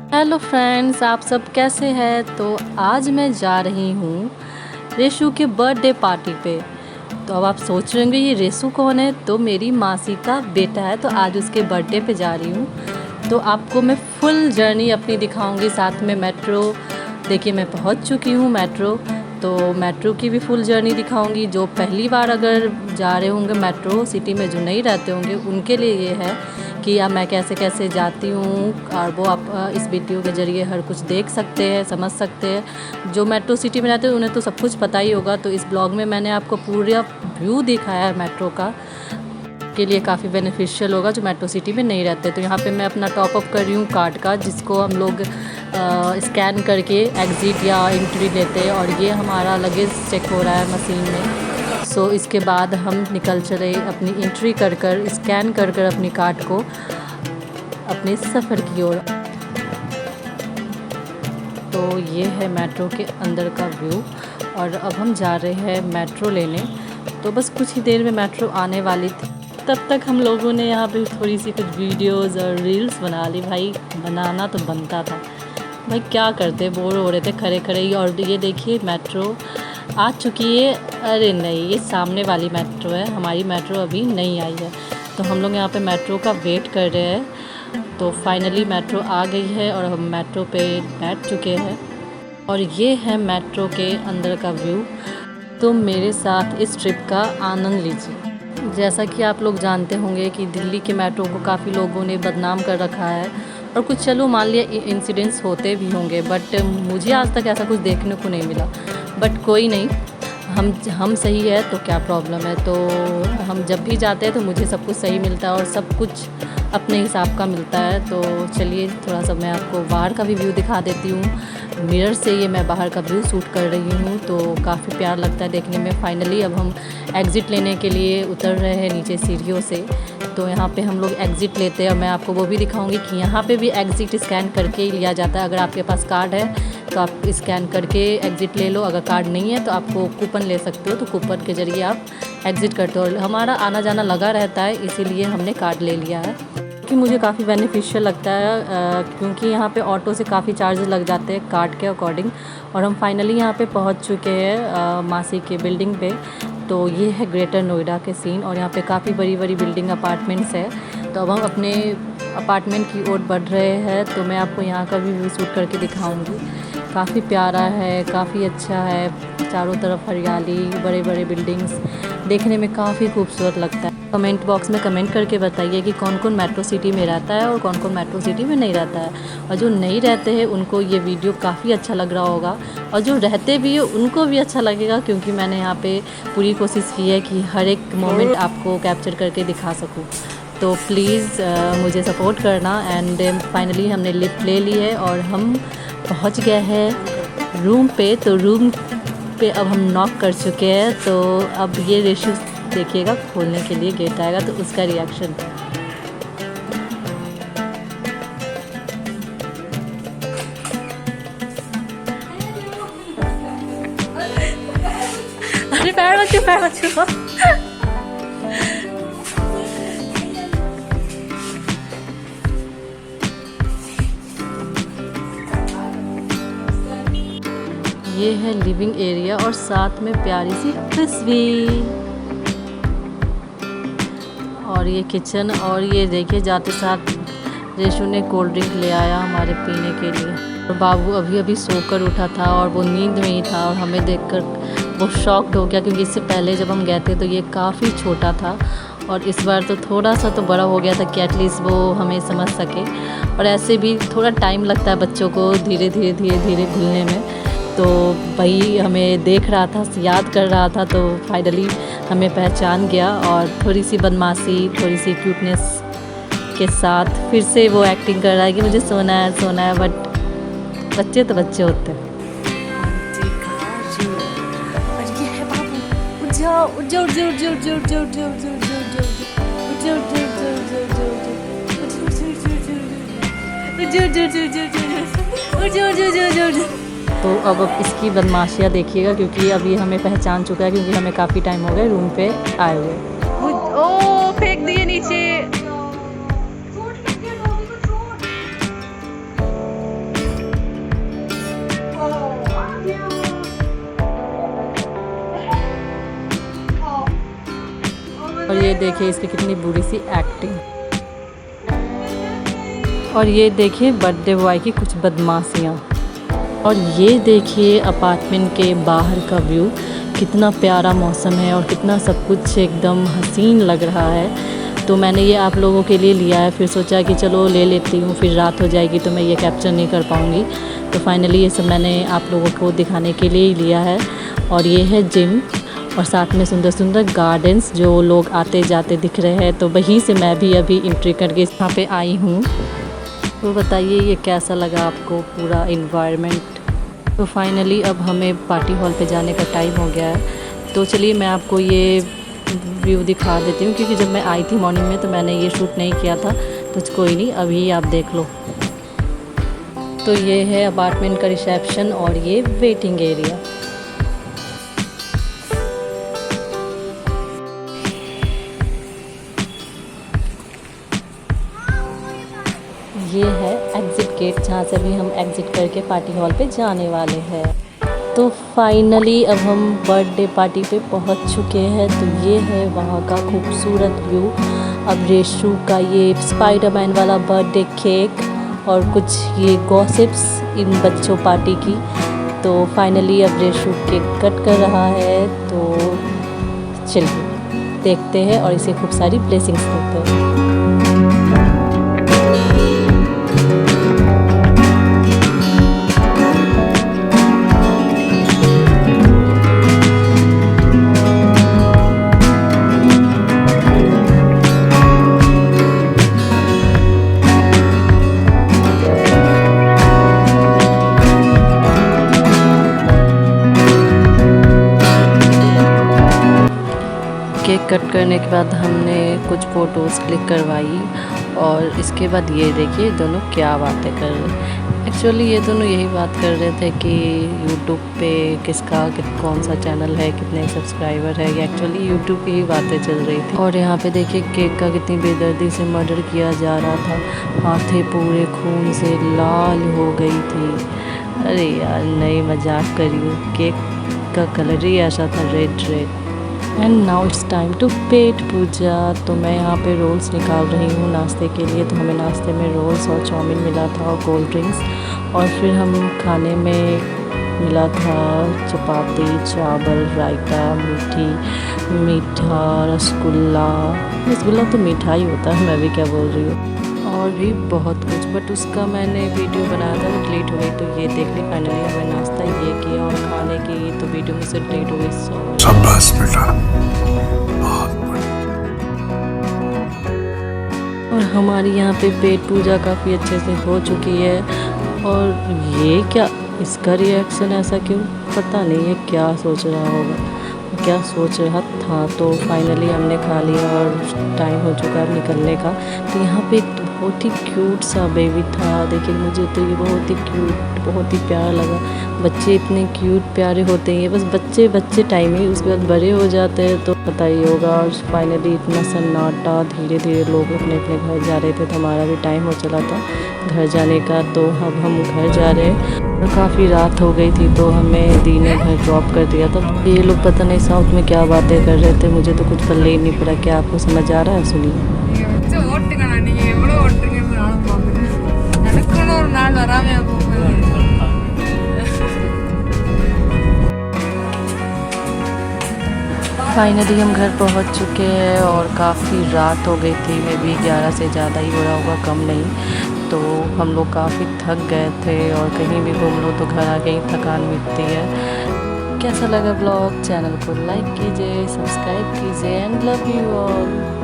Hello friends, आप सब कैसे हैं। तो आज मैं जा रही हूँ रेशु के बर्थडे पार्टी पे। तो अब आप सोच रहे होंगे ये रेशु कौन है। तो मेरी मासी का बेटा है, तो आज उसके बर्थडे पे जा रही हूँ। तो आपको मैं फुल जर्नी अपनी दिखाऊंगी, साथ में मेट्रो। देखिए मैं पहुँच चुकी हूँ मेट्रो, तो मेट्रो की भी फुल जर्नी दिखाऊंगी। जो पहली बार अगर जा रहे होंगे मेट्रो सिटी में, जो नहीं रहते होंगे, उनके लिए ये है कि अब मैं कैसे कैसे जाती हूँ, और वो आप इस वीडियो के ज़रिए हर कुछ देख सकते हैं, समझ सकते हैं। जो मेट्रो सिटी में रहते हैं उन्हें तो सब कुछ पता ही होगा। तो इस ब्लॉग में मैंने आपको पूरा व्यू दिखाया है मेट्रो का, के लिए काफ़ी बेनिफिशियल होगा जो मेट्रो सिटी में नहीं रहते। तो यहाँ पे मैं अपना टॉपअप कर रही हूँ कार्ड का, जिसको हम लोग स्कैन करके एग्ज़िट या एंट्री लेते हैं। और ये हमारा लगेज चेक हो रहा है मशीन में। सो इसके बाद हम निकल चले अपनी एंट्री कर स्कैन कर अपनी कार्ड को अपने सफ़र की ओर। तो ये है मेट्रो के अंदर का व्यू, और अब हम जा रहे हैं मेट्रो लेने। तो बस कुछ ही देर में मेट्रो आने वाली थी। तब तक हम लोगों ने यहाँ पे थोड़ी सी कुछ वीडियोज़ और रील्स बना ली। भाई बनाना तो बनता था, भाई क्या करते, बोर हो रहे थे खड़े खड़े ही। और ये देखिए मेट्रो आ चुकी है। अरे नहीं, ये सामने वाली मेट्रो है, हमारी मेट्रो अभी नहीं आई है। तो हम लोग यहाँ पे मेट्रो का वेट कर रहे हैं। तो फाइनली मेट्रो आ गई है और हम मेट्रो पे बैठ चुके हैं। और ये है मेट्रो के अंदर का व्यू। तो मेरे साथ इस ट्रिप का आनंद लीजिए। जैसा कि आप लोग जानते होंगे कि दिल्ली के मेट्रो को काफ़ी लोगों ने बदनाम कर रखा है, और कुछ चलो मान लिया इंसिडेंट्स होते भी होंगे, बट मुझे आज तक ऐसा कुछ देखने को नहीं मिला। बट कोई नहीं, हम सही है तो क्या प्रॉब्लम है। तो हम जब भी जाते हैं तो मुझे सब कुछ सही मिलता है और सब कुछ अपने हिसाब का मिलता है। तो चलिए थोड़ा सा मैं आपको बाहर का भी व्यू दिखा देती हूँ। मिरर से ये मैं बाहर का व्यू शूट कर रही हूँ, तो काफ़ी प्यार लगता है देखने में। फाइनली अब हम एग्ज़िट लेने के लिए उतर रहे हैं नीचे सीढ़ियों से। तो यहाँ पे हम लोग एग्ज़िट लेते हैं, और मैं आपको वो भी दिखाऊंगी कि यहाँ पे भी एग्ज़िट स्कैन करके ही लिया जाता है। अगर आपके पास कार्ड है तो आप स्कैन करके एग्ज़िट ले लो, अगर कार्ड नहीं है तो आपको कूपन ले सकते हो। तो कूपन के ज़रिए आप एग्ज़िट करते हो। हमारा आना जाना लगा रहता है, इसीलिए हमने कार्ड ले लिया है, कि मुझे काफ़ी बेनिफिशियल लगता है। क्योंकि यहाँ पे ऑटो से काफ़ी चार्जेस लग जाते हैं कार्ड के अकॉर्डिंग। और हम फाइनली यहाँ पे पहुँच चुके हैं मासी के बिल्डिंग पे। तो ये है ग्रेटर नोएडा के सीन, और यहाँ पे काफ़ी बड़ी बड़ी बिल्डिंग अपार्टमेंट्स है। तो अब हम अपने अपार्टमेंट की ओर बढ़ रहे हैं। तो मैं आपको यहाँ का भी व्यू शूट करके दिखाऊंगी। काफ़ी प्यारा है, काफ़ी अच्छा है, चारों तरफ हरियाली, बड़े बड़े बिल्डिंग्स, देखने में काफ़ी खूबसूरत लगता है। कमेंट बॉक्स में कमेंट करके बताइए कि कौन कौन मेट्रो सिटी में रहता है और कौन कौन मेट्रो सिटी में नहीं रहता है। और जो नहीं रहते हैं उनको ये वीडियो काफ़ी अच्छा लग रहा होगा, और जो रहते भी है उनको भी अच्छा लगेगा, क्योंकि मैंने यहाँ पे पूरी कोशिश की है कि हर एक मोमेंट आपको कैप्चर करके दिखा सकूँ। तो प्लीज़ मुझे सपोर्ट करना। एंड फाइनली हमने लिफ्ट ले ली है और हम पहुंच गए हैं रूम पे। तो रूम पे अब हम नॉक कर चुके हैं। तो अब ये रेशु देखिएगा, खोलने के लिए गेट आएगा तो उसका रिएक्शन। अरे पैर मत छू, पैर मत छू। ये है लिविंग एरिया और साथ में प्यारी सी तस्वीर, और ये किचन। और ये देखिए जाते साथ रेशु ने कोल्ड ड्रिंक ले आया हमारे पीने के लिए। और बाबू अभी अभी सोकर उठा था और वो नींद में ही था, और हमें देखकर वो शॉक्ड हो गया, क्योंकि इससे पहले जब हम गए थे तो ये काफ़ी छोटा था, और इस बार तो थोड़ा सा तो बड़ा हो गया था कि एटलीस्ट वो हमें समझ सके। और ऐसे भी थोड़ा टाइम लगता है बच्चों को धीरे धीरे घुलने में। तो भाई हमें देख रहा था, याद कर रहा था, तो फाइनली हमें पहचान गया। और थोड़ी सी बदमाशी, थोड़ी सी क्यूटनेस के साथ फिर से वो एक्टिंग कर रहा है कि मुझे सोना है। बट बच्चे तो बच्चे होते हैं। तो अब इसकी बदमाशियाँ देखिएगा, क्योंकि अभी हमें पहचान चुका है, क्योंकि हमें काफ़ी टाइम हो गया रूम पे आए हुए। ओ फेंक दिए नीचे। देखिए इसकी कितनी बुरी सी एक्टिंग। और ये देखिए बर्थडे बॉय की कुछ बदमाशियाँ। और ये देखिए अपार्टमेंट के बाहर का व्यू, कितना प्यारा मौसम है और कितना सब कुछ एकदम हसीन लग रहा है। तो मैंने ये आप लोगों के लिए लिया है, फिर सोचा कि चलो ले लेती हूँ, फिर रात हो जाएगी तो मैं ये कैप्चर नहीं कर पाऊँगी। तो फाइनली ये सब मैंने आप लोगों को दिखाने के लिए ही लिया है। और ये है जिम और साथ में सुंदर सुंदर गार्डन्स जो लोग आते जाते दिख रहे हैं। तो वहीं से मैं भी अभी एंट्री करके यहाँ पे आई हूँ। तो बताइए ये कैसा लगा आपको पूरा इन्वायरमेंट। तो फाइनली अब हमें पार्टी हॉल पे जाने का टाइम हो गया है। तो चलिए मैं आपको ये व्यू दिखा देती हूँ, क्योंकि जब मैं आई थी मॉर्निंग में तो मैंने ये शूट नहीं किया था। तो कोई नहीं, अभी आप देख लो। तो ये है अपार्टमेंट का रिसेप्शन और ये वेटिंग एरिया। ये है एग्ज़िट गेट, जहाँ से भी हम एग्ज़िट करके पार्टी हॉल पे जाने वाले हैं। तो फाइनली अब हम बर्थडे पार्टी पे पहुँच चुके हैं। तो ये है वहाँ का खूबसूरत व्यू। अब रेशू का ये स्पाइडरमैन वाला बर्थडे केक और कुछ ये गॉसिप्स इन बच्चों पार्टी की। तो फाइनली अब रेशू केक कट कर रहा है। तो चलिए देखते हैं और इसे खूब सारी ब्लेसिंग्स देते हैं। केक कट करने के बाद हमने कुछ फ़ोटोज़ क्लिक करवाई और इसके बाद ये देखिए दोनों क्या बातें कर रहे। एक्चुअली ये दोनों यही बात कर रहे थे कि यूट्यूब पे किसका कौन सा चैनल है, कितने सब्सक्राइबर है। ये एक्चुअली यूट्यूब की ही बातें चल रही थी। और यहाँ पे देखिए केक का कितनी बेदर्दी से मर्डर किया जा रहा था। हाथें पूरे खून से लाल हो गई थी। अरे यार नहीं, मजाक करिए, केक का कलर ही ऐसा था, red red. And now it's time to pet puja. तो मैं यहाँ पे रोल्स निकाल रही हूँ नाश्ते के लिए। तो हमें नाश्ते में रोल्स और चाउमीन मिला था और कोल्ड ड्रिंक्स। और फिर हम खाने में मिला था चपाती, चावल, रायता, मीठा, रसगुल्ला तो मीठा ही होता है, मैं भी क्या बोल रही हूँ। और भी बहुत कुछ, बट उसका मैंने वीडियो बनाया था वो डिलीट हो गई। तो ये देखिए फाइनली हमें नाश्ता ये किया और खाने की तो वीडियो मुझसे डिलीट हो गई। शाबाश बेटा, और हमारी यहाँ पे पेट पूजा काफ़ी अच्छे से हो चुकी है। और ये क्या, इसका रिएक्शन ऐसा क्यों, पता नहीं है क्या सोच रहा होगा, क्या सोच रहा था। तो फाइनली हमने खा लिया और टाइम हो चुका है निकलने का। तो यहाँ पे एक बहुत ही क्यूट सा बेबी था। देखिए मुझे तो ये बहुत ही क्यूट, बहुत ही प्यारा लगा। बच्चे इतने क्यूट प्यारे होते हैं, बस बच्चे टाइम ही, उसके बाद बड़े हो जाते हैं तो पता ही होगा। और फाइनली इतना सन्नाटा, धीरे धीरे लोग अपने अपने घर जा रहे थे। तो हमारा भी टाइम हो चला था घर जाने का। तो अब हम घर जा रहे हैं और काफ़ी रात हो गई थी। तो हमें दी ने घर ड्रॉप कर दिया था। ये लोग पता नहीं साउथ में क्या बातें कर रहे थे, मुझे तो कुछ पल्ले ही नहीं पड़ा। क्या आपको समझ आ रहा है? सुनिए। फाइनली हम घर पहुंच चुके हैं और काफ़ी रात हो गई थी। मे भी 11 से ज़्यादा ही हो रहा होगा, कम नहीं। तो हम लोग काफ़ी थक गए थे और कहीं भी घूम लो तो घर आके ही थकान मिटती है। कैसा लगा ब्लॉग? चैनल को लाइक कीजिए, सब्सक्राइब कीजिए एंड लव यू ऑल।